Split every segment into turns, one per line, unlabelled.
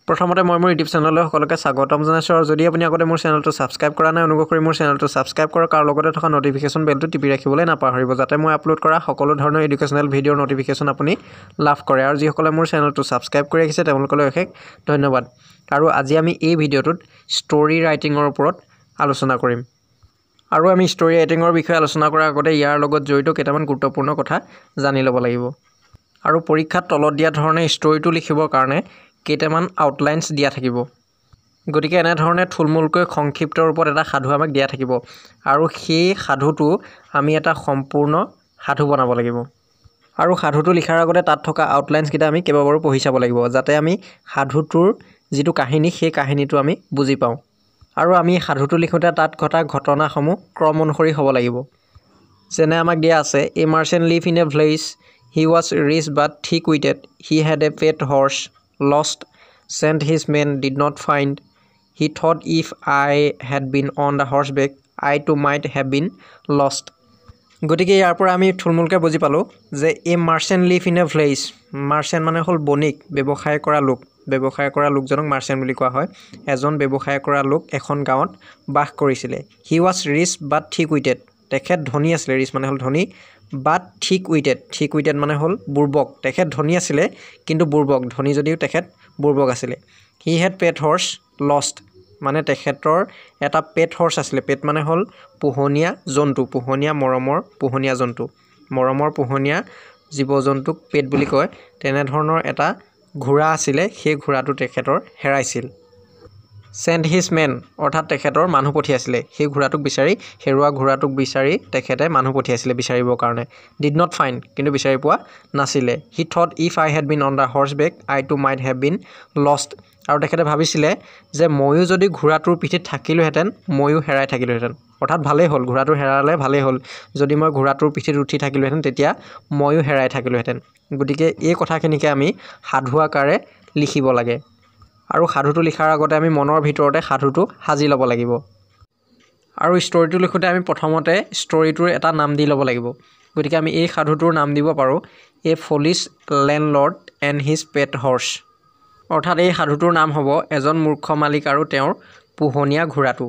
প্ৰথমতে মই মোৰ ইউটিউব চেনেললৈ সকলোকে স্বাগতম জনাইছোঁ আৰু যদি আপুনি আগতে মোৰ চেনেলটো ছাবস্ক্ৰাইব কৰা নাই অনুগ্ৰহ কৰি মোৰ চেনেলটো ছাবস্ক্ৰাইব কৰক আৰু লগতে থকা নটিফিকেশ্যন বেলটো টিপি ৰাখিবলৈ নাপাহৰিব যাতে মই আপলোড কৰা সকলো ধৰণৰ এডুকেশ্যনেল ভিডিঅ'ৰ নটিফিকেশ্যন আপুনি লাভ কৰে আৰু যিসকলে মোৰ চেনেলটো ছাবস্ক্ৰাইব কৰি ৰাখিছে তেওঁলোকলৈ অশেষ ধন্যবাদ আৰু আজি আমি এই ভিডিঅ'টোত ষ্টৰী ৰাইটিঙৰ ওপৰত আলোচনা কৰিম আৰু আমি ষ্টৰী ৰাইটিঙৰ বিষয়ে আলোচনা কৰাৰ আগতে ইয়াৰ লগত জড়িত কেইটামান গুৰুত্বপূৰ্ণ কথা জানি ল'ব লাগিব আৰু পৰীক্ষাত তলত দিয়া ধৰণে ষ্টৰীটো লিখিবৰ কাৰণে কেইটামান আউটলাইনছ দিয়া থাকিব গতিকে এনে ধৰণে থুলমূলকৈ সংক্ষিপ্ত ৰূপত এটা সাধু আমাক দিয়া থাকিব আৰু সেই সাধুটো আমি এটা সম্পূৰ্ণ সাধু বনাব লাগিব আৰু সাধুটো লিখাৰ আগতে তাত থকা আউটলাইনছ কিটা আমি কেইবাবাৰো পঢ়ি চাব লাগিব যাতে আমি সাধুটোৰ যিটো কাহিনী সেই কাহিনীটো আমি বুজি পাওঁ আৰু আমি সাধুটো লিখোঁতে তাত ঘটা ঘটনাসমূহ ক্ৰম অনুসৰি হ'ব লাগিব যেনে আমাক দিয়া আছে a merchant live in a village he was rich but thick witted he had a pet horse lost sent his men did not find he thought if I had been on the horseback I too might have been lost গতিকে ইয়াৰ পৰা আমি থুলমূলকৈ বুজি পালোঁ যে a merchant live in a village merchant মানে হ'ল বণিক ব্যৱসায় কৰা লোকজনক মাৰ্চেণ্ট বুলি কোৱা হয় এজন ব্যৱসায় কৰা লোক এখন গাঁৱত বাস কৰিছিলে হি was rich but thick Wittet তেখেত ধনী আছিলে ৰিচ মানে হ'ল ধনী বাট থিক উইটেড মানে হ'ল বুৰ্বক তেখেত ধনী আছিলে কিন্তু বুৰ্বক ধনী যদিও তেখেত বুৰ্বক আছিলে he had pet horse lost মানে তেখেতৰ এটা পেট হৰ্চ আছিলে পেট মানে হ'ল পোহনীয়া জন্তু মৰমৰ পোহনীয়া জীৱ জন্তুক পেট বুলি কয় তেনেধৰণৰ এটা ঘোঁৰা আছিলে সেই ঘোঁৰাটো তেখেতৰ হেৰাইছিল চেণ্ট হিজ মেন অৰ্থাৎ তেখেতৰ মানুহ পঠিয়াইছিলে সেই ঘোঁৰাটোক বিচাৰি হেৰুৱা ঘোঁৰাটোক বিচাৰি তেখেতে মানুহ পঠিয়াইছিলে বিচাৰিবৰ কাৰণে ডিড নট ফাইণ্ড কিন্তু বিচাৰি পোৱা নাছিলে he thought if I had been on the horseback I too might have been lost আৰু তেখেতে ভাবিছিলে যে ময়ো যদি ঘোঁৰাটোৰ পিঠিত থাকিলোহেঁতেন ময়ো হেৰাই থাকিলোহেঁতেন অৰ্থাৎ ভালেই হ'ল ঘোঁৰাটো হেৰালে ভালেই হ'ল যদি মই ঘোঁৰাটোৰ পিঠিত উঠি থাকিলোহেঁতেন তেতিয়া ময়ো হেৰাই থাকিলোহেঁতেন গতিকে এই কথাখিনিকে আমি সাধু আকাৰে লিখিব লাগে আৰু সাধুটো লিখাৰ আগতে আমি মনৰ ভিতৰতে সাধুটো সাজি ল'ব লাগিব আৰু ষ্টৰীটো লিখোঁতে আমি প্ৰথমতে ষ্টৰীটোৰ এটা নাম দি ল'ব লাগিব গতিকে আমি এই সাধুটোৰ নাম দিব পাৰোঁ এ ফলিছ লেণ্ডলৰ্ড এণ্ড হিজ পেট হৰ্চ অৰ্থাৎ এই সাধুটোৰ নাম হ'ব এজন মূৰ্খ মালিক আৰু তেওঁৰ পোহনীয়া ঘোঁৰাটো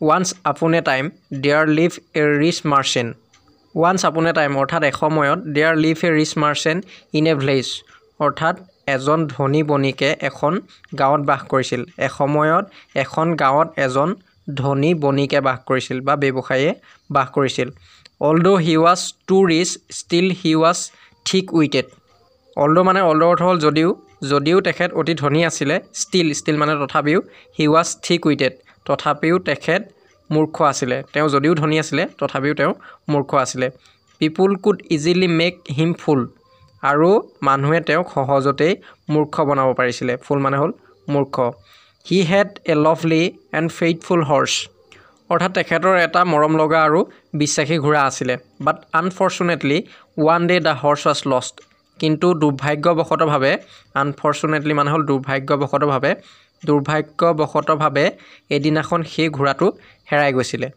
once upon a time there live a rich merchant once upon a time অৰ্থাৎ এসময়ত there live a rich merchant in a village অৰ্থাৎ এজন ধনী বণিকে এখন গাঁৱত বাস কৰিছিল এসময়ত এখন গাঁৱত এজন ধনী বণিকে বাস কৰিছিল বা ব্যৱসায়ীয়ে বাস কৰিছিল although he was too rich still he was thick witted although মানে অলদো অৰ্থ হ'ল যদিও তেখেত অতি ধনী আছিলে ষ্টিল মানে তথাপিও হি ৱাজ থিক উইটেড তথাপিও তেখেত মূৰ্খ আছিলে তেওঁ যদিও ধনী আছিলে তথাপিও তেওঁ মূৰ্খ আছিলে পিপুল কুড ইজিলি মেক হিম ফুল আৰু মানুহে তেওঁক সহজতেই মূৰ্খ বনাব পাৰিছিলে ফুল মানে হ'ল মূৰ্খ he had a lovely and faithful horse অৰ্থাৎ তেখেতৰ এটা মৰম লগা আৰু বিশ্বাসী ঘোঁৰা আছিলে but unfortunately one day the horse was lost কিন্তু দুৰ্ভাগ্যবশতভাৱে আনফৰ্চুনেটলি মানে হ'ল দুৰ্ভাগ্যবশতভাৱে এদিনাখন সেই ঘোঁৰাটো হেৰাই গৈছিলে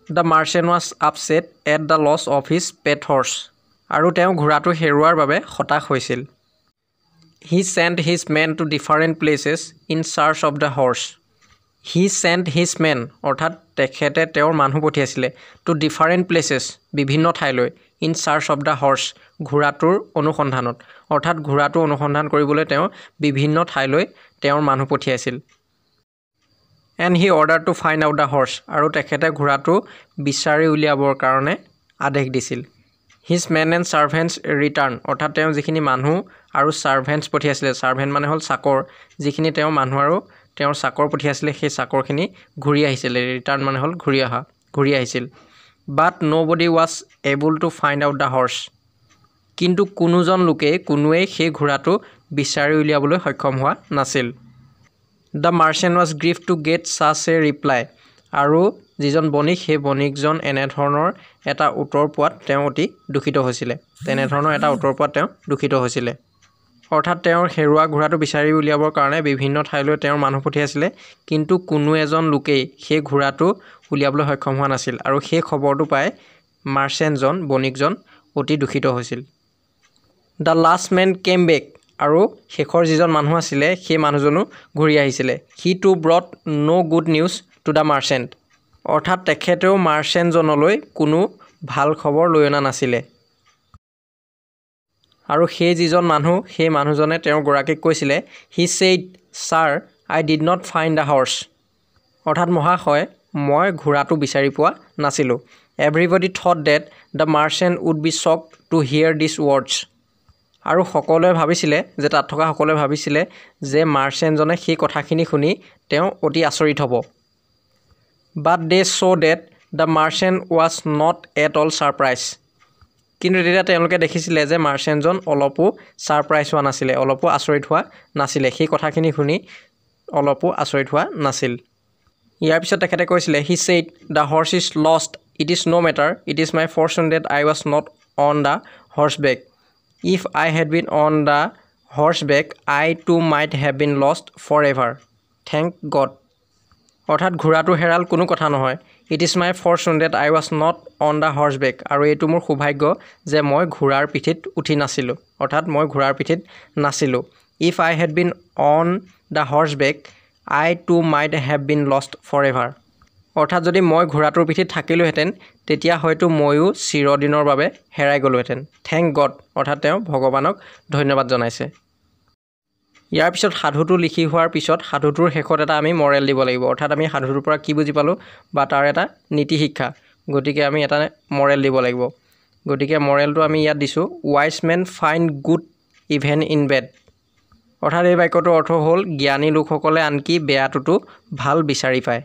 the merchant was upset at the loss of his pet horse আৰু তেওঁ ঘোঁৰাটো হেৰুৱাৰ বাবে হতাশ হৈছিল he sent his men to different places in search of the horse he sent his men অৰ্থাৎ তেখেতে তেওঁৰ মানুহ পঠিয়াইছিলে টু ডিফাৰেণ্ট প্লেচেছ বিভিন্ন ঠাইলৈ in search of the horse ঘোঁৰাটোৰ অনুসন্ধানত অৰ্থাৎ ঘোঁৰাটো অনুসন্ধান কৰিবলৈ তেওঁ বিভিন্ন ঠাইলৈ তেওঁৰ মানুহ পঠিয়াইছিল and he order two find out the horse আৰু তেখেতে ঘোঁৰাটো বিচাৰি উলিয়াবৰ কাৰণে আদেশ দিছিল হিজ মেন এণ্ড ছাৰ্ভেণ্টছ ৰিটাৰ্ণ অৰ্থাৎ তেওঁ যিখিনি মানুহ আৰু ছাৰ্ভেণ্টছ পঠিয়াইছিলে ছাৰ্ভেণ্ট মানে হ'ল চাকৰ যিখিনি তেওঁ মানুহ আৰু তেওঁৰ চাকৰ পঠিয়াইছিলে সেই চাকৰখিনি ঘূৰি আহিছিলে ৰিটাৰ্ণ মানে হ'ল ঘূৰি আহিছিল but nobody was able to find out the horse কিন্তু কোনোৱেই সেই ঘোঁৰাটো বিচাৰি উলিয়াবলৈ সক্ষম হোৱা নাছিল the merchant was grieve to get such a reply আৰু যিজন বণিক সেই বণিকজন এনেধৰণৰ এটা উত্তৰ পোৱাত তেওঁ অতি দুখিত হৈছিলে অৰ্থাৎ তেওঁৰ হেৰুৱা ঘোঁৰাটো বিচাৰি উলিয়াবৰ কাৰণে বিভিন্ন ঠাইলৈ তেওঁৰ মানুহ পঠিয়াইছিলে কিন্তু কোনো এজন লোকেই সেই ঘোঁৰাটো উলিয়াবলৈ সক্ষম হোৱা নাছিল আৰু সেই খবৰটো পাই মাৰ্চেণ্টজন বণিকজন অতি দুখিত হৈছিল the last man came back আৰু শেষৰ যিজন মানুহ আছিলে সেই মানুহজনো ঘূৰি আহিছিলে he too brought no good news to the merchant অৰ্থাৎ তেখেতেও মাৰ্চেণ্টজনলৈ কোনো ভাল খবৰ লৈ অনা নাছিলে আৰু সেই যিজন মানুহ সেই মানুহজনে তেওঁৰ গৰাকীক কৈছিলে he said sir I did not find a horse অৰ্থাৎ মহাশয় মই ঘোঁৰাটো বিচাৰি পোৱা নাছিলোঁ everybody thought that the merchant would be shocked to hear these words আৰু সকলোৱে ভাবিছিলে যে তাত থকা সকলোৱে ভাবিছিলে যে মাৰ্চেণ্টজনে সেই কথাখিনি শুনি তেওঁ অতি আচৰিত হ'ব but they saw that the merchant was not at all surprised কিন্তু তেতিয়া তেওঁলোকে দেখিছিলে যে মাৰ্চেণ্টজন অলপো সাৰপ্ৰাইজ হোৱা নাছিলে অলপো আচৰিত হোৱা নাছিলে সেই কথাখিনি শুনি অলপো আচৰিত হোৱা নাছিল ইয়াৰ পিছত তেখেতে কৈছিলে he said the horse is lost it is no matter it is my fortune that I was not on the horseback if I had been on the horseback I too might have been lost forever thank God অৰ্থাৎ ঘোঁৰাটো হেৰাল কোনো কথা নহয় it is my fortune that I was not on the horseback আৰু এইটো মোৰ সৌভাগ্য যে মই ঘোঁৰাৰ পিঠিত উঠি নাছিলোঁ অৰ্থাৎ মই ঘোঁৰাৰ পিঠিত নাছিলোঁ if I had been on the horseback I too might have been lost forever অৰ্থাৎ যদি মই ঘোঁৰাটোৰ পিঠিত থাকিলোহেঁতেন তেতিয়া হয়তো ময়ো চিৰদিনৰ বাবে হেৰাই গ'লোহেঁতেন thank God অৰ্থাৎ তেওঁ ভগৱানক ধন্যবাদ জনাইছে ইয়াৰ পিছত সাধুটো লিখি হোৱাৰ পিছত সাধুটোৰ শেষত এটা আমি মৰেল দিব লাগিব অৰ্থাৎ আমি সাধুটোৰ পৰা কি বুজি পালোঁ বা তাৰ এটা নীতি শিক্ষা গতিকে আমি এটা মৰেল দিব লাগিব গতিকে মৰেলটো আমি ইয়াত দিছোঁ wise men find good even in bad অৰ্থাৎ এই বাক্যটোৰ অৰ্থ হ'ল জ্ঞানী লোকসকলে আনকি বেয়াটোতো ভাল বিচাৰি পায়